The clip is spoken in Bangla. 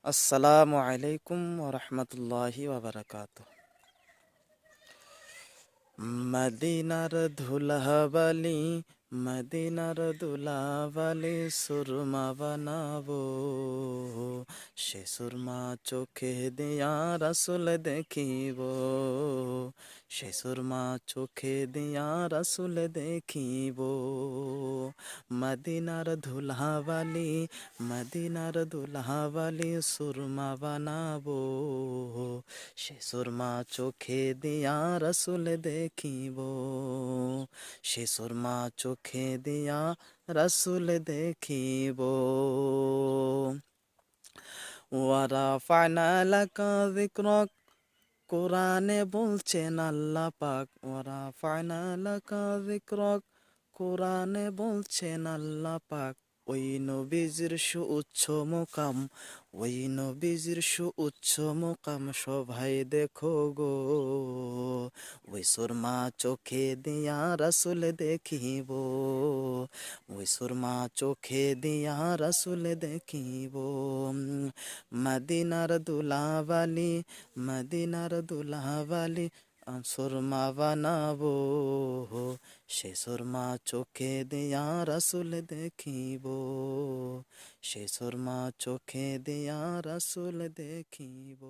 আসসালামু আলাইকুম ওরহমতুল্লাহি ওয়াবারাকাতুহ। মদিনার ধুলাবালি, মদিনার দুলাবালি সুরমা বানাবো, সে সুরমা চোখে দিয়া রাসুল দেখিব, সে সুরমা চোখে দিয়া রাসুল দেখিব। মদিনার ধুলাবালি, মদিনার দুলাবালি সুরমা বানাবো, সে সুরমা চোখে দিয়া রাসুল দেখিব, সে সুরমা চোখে দিয়া রাসুল দেখিব। ওয়ারাফা'না লাকা যিকরাক, কোরআনে বলছেন আল্লাহ পাক। ওয়ারাফা'না লাকা যিকরাক, কোরআনে বলছেন আল্লাহ পাক। ওই নবীজির সুউচ্চ মোকাম, ওই নবীজির সুউচ্চ মোকাম সবাই দেখো গো, ওই সুরমা চোখে দিয়া রাসুল দেখিব, ওই সুরমা চোখে দিয়া রাসুল দেখিব। মদিনার দুলাবালি, মদিনার দুলাবালি সুরমা বানাবো, সে সুরমা চোখে দিয়া রাসুল দেখিব, সে সুরমা চোখে দিয়া রাসুল দেখিব।